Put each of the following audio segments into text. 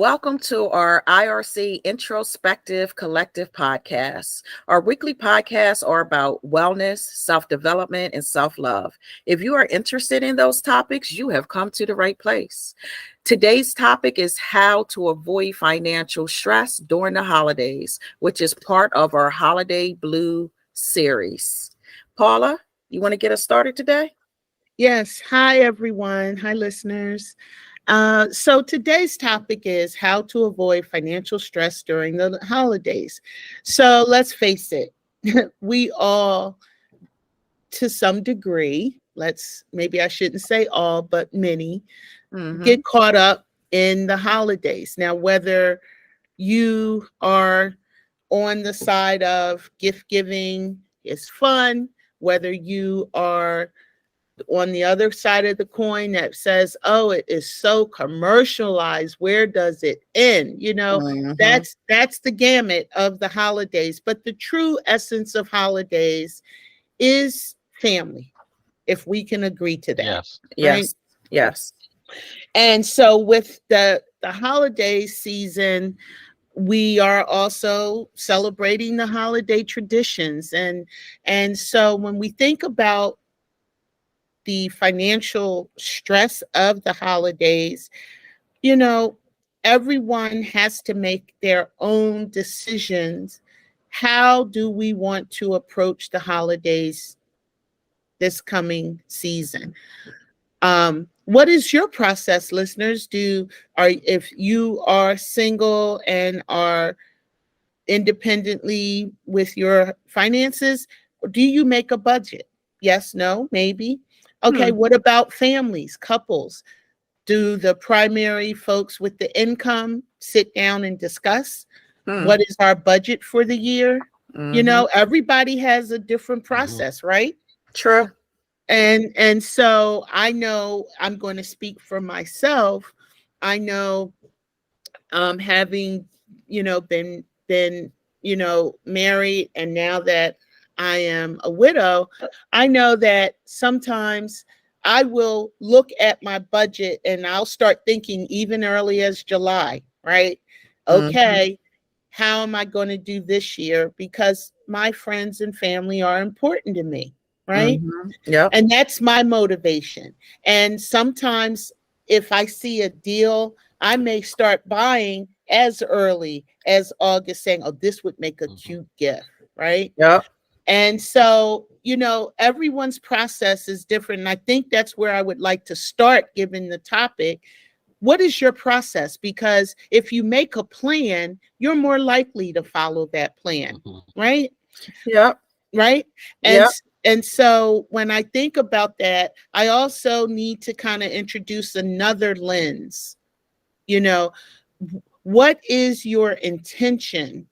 Welcome to our IRC Introspective Collective podcast. Our weekly podcasts are about wellness, self-development, and self-love. If you are interested in those topics, you have come to the right place. Today's topic is how to avoid financial stress during the holidays, which is part of our Holiday Blue series. Paula, you want to get us started today? Yes. Hi, everyone. Hi, listeners. So today's topic is how to avoid financial stress during the holidays. So let's face it, we all, to some degree, maybe I shouldn't say all, but many, Mm-hmm. get caught up in the holidays. Now, whether you are on the side of gift giving is fun, whether you are on the other side of the coin that says, oh, it is so commercialized, where does it end? Mm-hmm. That's the gamut of the holidays, but the true essence of holidays is family, if we can agree to that. Yes. Right. Yes. Yes. And so with the holiday season, we are also celebrating the holiday traditions, and so when we think about the financial stress of the holidays, you know, everyone has to make their own decisions. How do we want to approach the holidays this coming season? What is your process, listeners? If you are single and are independently with your finances, do you make a budget? Yes, no, maybe. Okay, Hmm. what about families, couples? Do the primary folks with the income sit down and discuss Hmm. what is our budget for the year? Mm-hmm. Everybody has a different Hmm. process, right? True. And so I know, I'm going to speak for myself. I know, having been married, and now that I am a widow, I know that sometimes I will look at my budget and I'll start thinking even early as July, right? Mm-hmm. Okay, how am I going to do this year? Because my friends and family are important to me, right? Mm-hmm. Yep. And that's my motivation. And sometimes if I see a deal, I may start buying as early as August, saying, oh, this would make a Hmm. cute gift, right? Yep. And so, everyone's process is different. And I think that's where I would like to start, given the topic. What is your process? Because if you make a plan, you're more likely to follow that plan, Hmm. right? Yep. Right. and Yep. s- and so when I think about that, I also need to kind of introduce another lens. you know what is your intention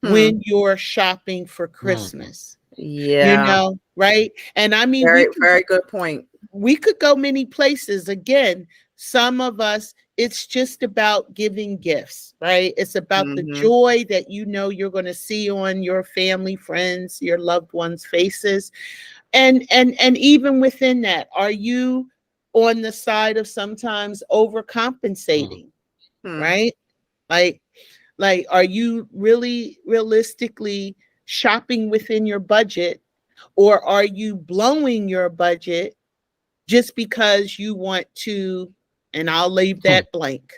Hmm. when you're shopping for Hmm. Christmas? Yeah. Right. And I mean, Very, very good point. we could go many places. Again, some of us, it's just about giving gifts, right? It's about the Mm-hmm. joy that you're going to see on your family, friends, your loved ones' faces. And even within that, are you on the side of sometimes overcompensating, Hmm. right? Like are you really realistically shopping within your budget, or are you blowing your budget just because you want to? And I'll leave Hmm. that blank.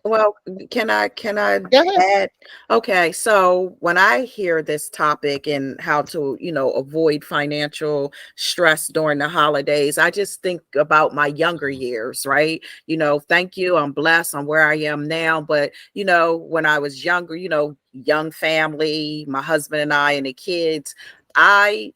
Well, can I Go ahead. add? Okay, so when I hear this topic and how to, avoid financial stress during the holidays, I just think about my younger years, right? Thank you. I'm blessed. I'm where I am now. But, when I was younger, young family, my husband and I and the kids, I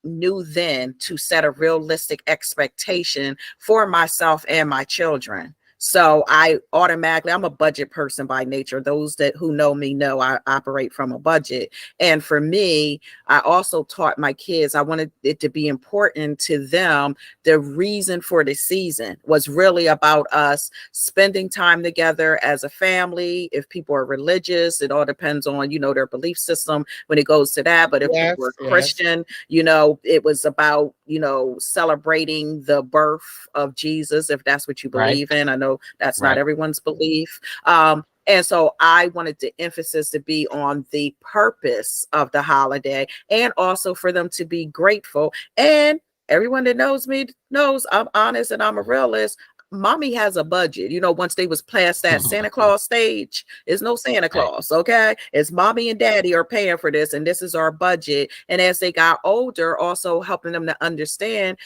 knew then to set a realistic expectation for myself and my children. So I'm a budget person by nature. Those that who know me know I operate from a budget. And for me, I also taught my kids, I wanted it to be important to them. The reason for the season was really about us spending time together as a family. If people are religious, it all depends on, their belief system when it goes to that. But if people are Yes, yes. Christian, it was about, celebrating the birth of Jesus, if that's what you Right. believe in. I know that's not Right. everyone's belief. And so I wanted the emphasis to be on the purpose of the holiday and also for them to be grateful. And everyone that knows me knows I'm honest and I'm a realist. Mommy has a budget. Once they was past that Santa Claus stage, it's no Santa Right. Claus, okay? It's mommy and daddy are paying for this, and this is our budget. And as they got older, also helping them to understand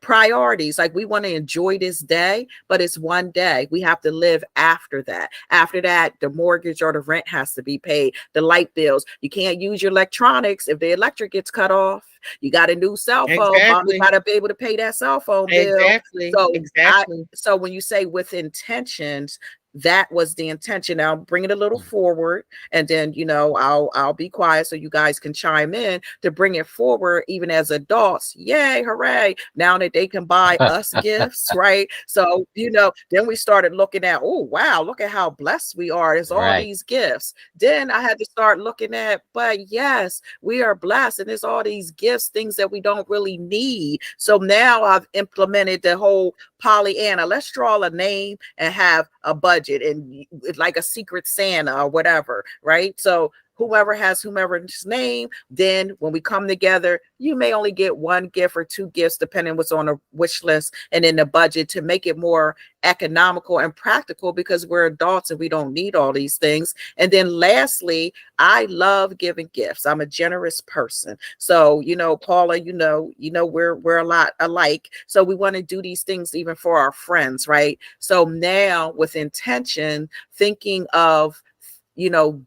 priorities. Like, we want to enjoy this day, but it's one day. We have to live after that. After that, the mortgage or the rent has to be paid, the light bills. You can't use your electronics if the electric gets cut off. You got a new cell phone, mommy Exactly. got to be able to pay that cell phone bill. Exactly. So I Exactly. so when you say with intentions, that was the intention. Now bring it a little forward, and then I'll be quiet so you guys can chime in to bring it forward. Even as adults, yay, hooray, now that they can buy us gifts, right? So then we started looking at, oh wow, look at how blessed we are, there's all Right. these gifts. Then I had to start looking at, but yes, we are blessed, and there's all these gifts, things that we don't really need. So now I've implemented the whole Pollyanna, let's draw a name and have a budget, and it's like a secret Santa or whatever, right? So whoever has whomever's name, then when we come together, you may only get one gift or two gifts, depending what's on the wish list and in the budget, to make it more economical and practical, because we're adults and we don't need all these things. And then lastly, I love giving gifts. I'm a generous person. So, Paula, we're a lot alike. So we want to do these things even for our friends, right? So now with intention, thinking of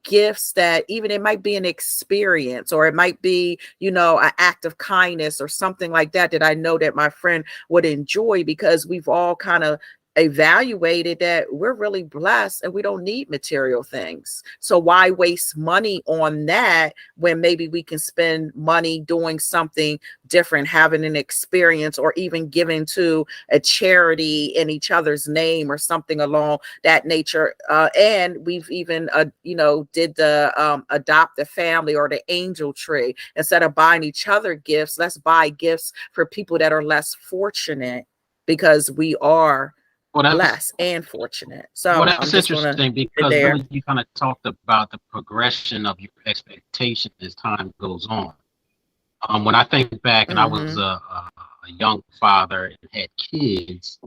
gifts that even it might be an experience, or it might be, an act of kindness or something like that, that I know that my friend would enjoy, because we've all kind of evaluated that we're really blessed and we don't need material things. So why waste money on that when maybe we can spend money doing something different, having an experience, or even giving to a charity in each other's name or something along that nature. And we've even did the adopt a family or the angel tree. Instead of buying each other gifts, let's buy gifts for people that are less fortunate, because we are Well, that's blessed and fortunate. well, So I'm that's just gonna interesting sit because there. really you kind of talked about the progression of your expectation as time goes on. When I think back, and I was Mm-hmm. a young father and had kids,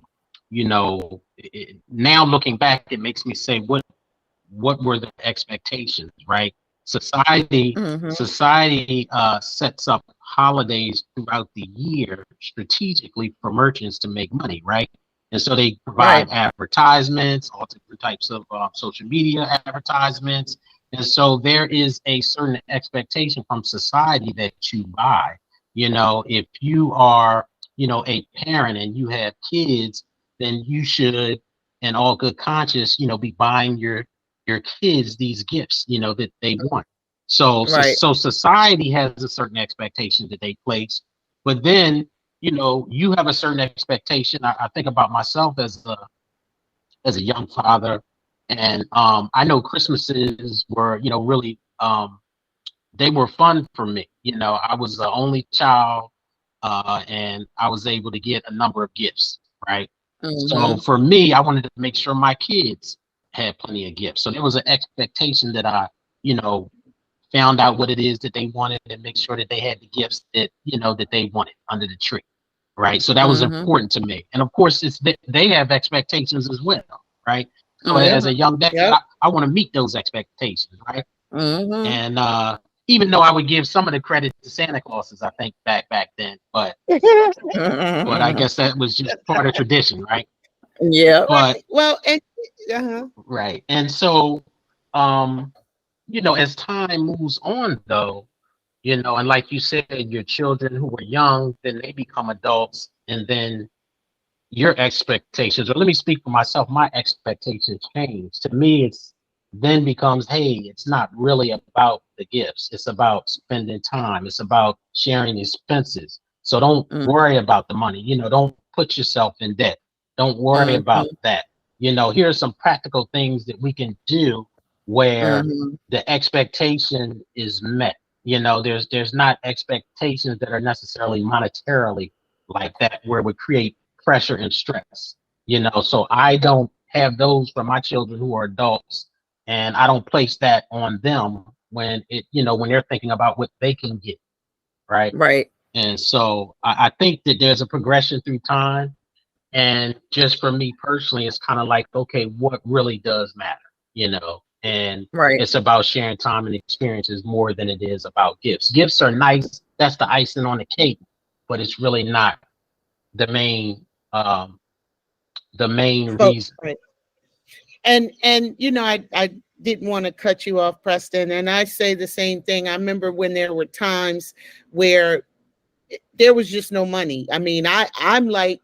now looking back, it makes me say, what were the expectations, right? Society Mm-hmm. society sets up holidays throughout the year strategically for merchants to make money, right? And so they provide Right. advertisements, all different types of social media advertisements. And so there is a certain expectation from society that you buy. If you are, a parent and you have kids, then you should, in all good conscience, be buying your kids these gifts, that they want. Right. So society has a certain expectation that they place, but then you have a certain expectation. I think about myself as a young father, and I know Christmases were really they were fun for me. I was the only child, and I was able to get a number of gifts, right? So Mm-hmm. for me, I wanted to make sure my kids had plenty of gifts. So there was an expectation that I, you know, found out what it is that they wanted and make sure that they had the gifts that, that they wanted under the tree. Right. So that was Mm-hmm. important to me. And of course, they have expectations as well. Right. So as a Mm-hmm. young dad, Yep. I want to meet those expectations. Right. Mm-hmm. And even though I would give some of the credit to Santa Clauses, I think back then, but I guess that was just part of tradition, right? Yep. But Right. Well, and uh-huh. right. And so um, as time moves on though, and like you said, your children who were young, then they become adults, and then your expectations, or let me speak for myself, my expectations change. To me, it's then becomes, hey, it's not really about the gifts. It's about spending time. It's about sharing expenses. So don't worry about the money. Don't put yourself in debt. Don't worry about Mm-hmm. that. Here are some practical things that we can do where Mm-hmm. the expectation is met. There's not expectations that are necessarily monetarily like that, where we create pressure and stress. So I don't have those for my children who are adults, and I don't place that on them when when they're thinking about what they can get, right? Right. And so I think that there's a progression through time. And just for me personally, it's kind of like, okay, what really does matter, And Right. it's about sharing time and experiences more than it is about gifts. Gifts are nice. That's the icing on the cake, but it's really not the main um the main So, reason. right. And I didn't want to cut you off, Preston, and I say the same thing. I remember when there were times where there was just no money. I mean, I'm like,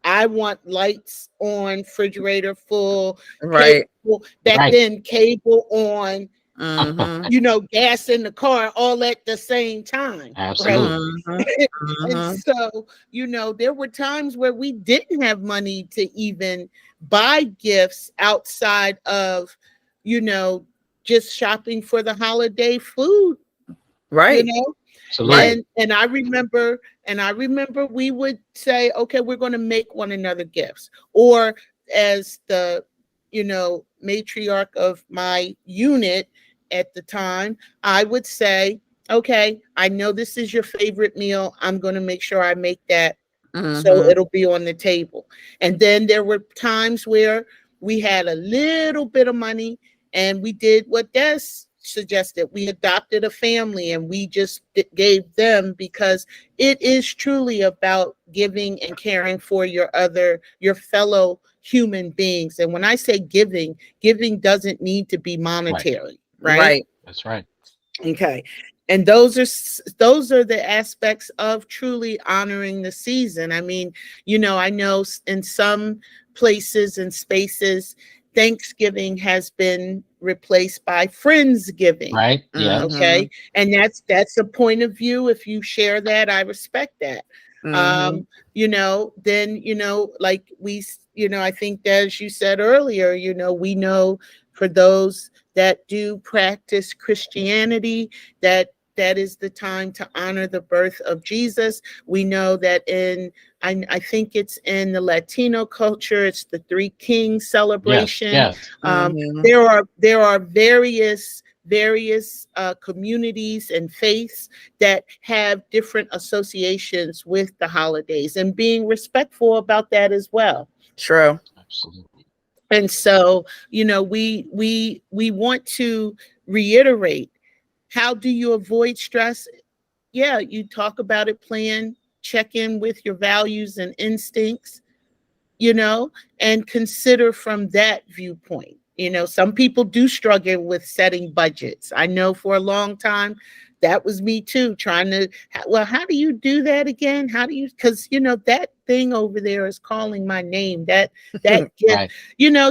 I want lights on, refrigerator full, Right. cable back Right. then, cable on, Mm-hmm. gas in the car all at the same time, right? Absolutely. Mm-hmm. And Mm-hmm. so, there were times where we didn't have money to even buy gifts outside of, you know, just shopping for the holiday food, you Right. know? Absolutely. Right. And I remember we would say, okay, we're going to make one another gifts. Or as the, matriarch of my unit at the time, I would say, okay, I know this is your favorite meal. I'm going to make sure I make that so Mm-hmm. it'll be on the table. And then there were times where we had a little bit of money and we did what Des suggested. We adopted a family and we just gave them, because it is truly about giving and caring for your fellow human beings. And when I say giving doesn't need to be Right. monetary, right? Right. That's right. Okay. And those are the aspects of truly honoring the season. I mean, I know in some places and spaces, Thanksgiving has been replaced by Friendsgiving. Right. Yeah. Mm-hmm. Okay. And that's a point of view. If you share that, I respect that. Mm-hmm. Then, like I think as you said earlier, we know for those that do practice Christianity, that is the time to honor the birth of Jesus. We know that I think it's in the Latino culture, it's the Three Kings Yes. celebration. Yes. Mm-hmm. There are various communities and faiths that have different associations with the holidays, and being respectful about that as well. True. Absolutely. And so, we want to reiterate, how do you avoid stress? Yeah, you talk about it, plan, check in with your values and instincts, and consider from that viewpoint. Some people do struggle with setting budgets. I know for a long time that was me too, trying to, well, how do you do that again? How do you, because that thing over there is calling my name, that gift, Right.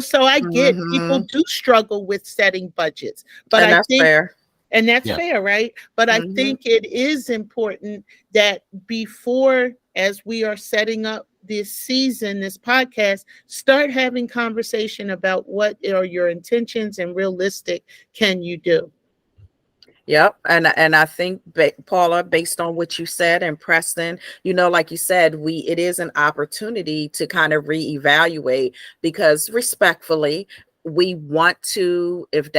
so I get people Mm-hmm. do struggle with setting budgets, but And I that's think, fair. and that's Yeah. fair, right? But I Mm-hmm. think it is important that before, as we are setting up this season, this podcast, start having conversation about what are your intentions and realistic can you do. Yep. And I think Paula, based on what you said, and Preston, like you said, it is an opportunity to kind of reevaluate, because respectfully, we want to, if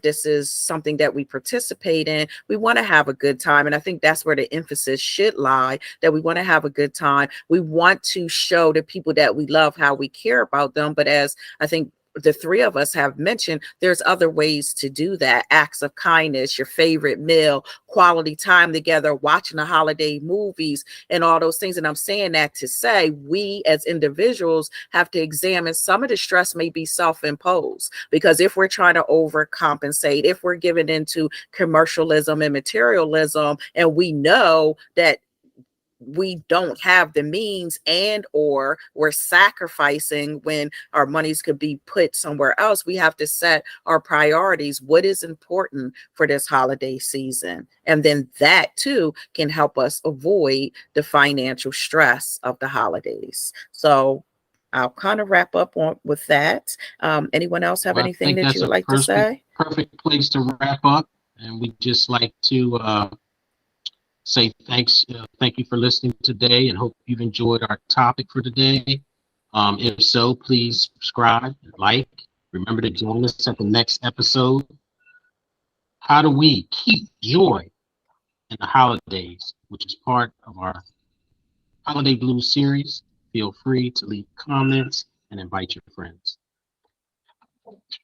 this is something that we participate in, we want to have a good time. And I think that's where the emphasis should lie, that we want to have a good time. We want to show the people that we love how we care about them. But as I think the three of us have mentioned, there's other ways to do that. Acts of kindness, your favorite meal, quality time together, watching the holiday movies, and all those things. And I'm saying that to say we as individuals have to examine some of the stress may be self-imposed, because if we're trying to overcompensate, if we're giving into commercialism and materialism, and we know that we don't have the means, and or we're sacrificing when our monies could be put somewhere else, we have to set our priorities. What is important for this holiday season? And then that too can help us avoid the financial stress of the holidays. So I'll kind of wrap up with that. Anyone else have Well, I anything think that you that's would a like to say? perfect place to wrap up. And we just like to say thank you for listening today, and hope you've enjoyed our topic for today. If so, please subscribe, like. Remember to join us at the next episode. How do we keep joy in the holidays, which is part of our Holiday Blues series? Feel free to leave comments and invite your friends.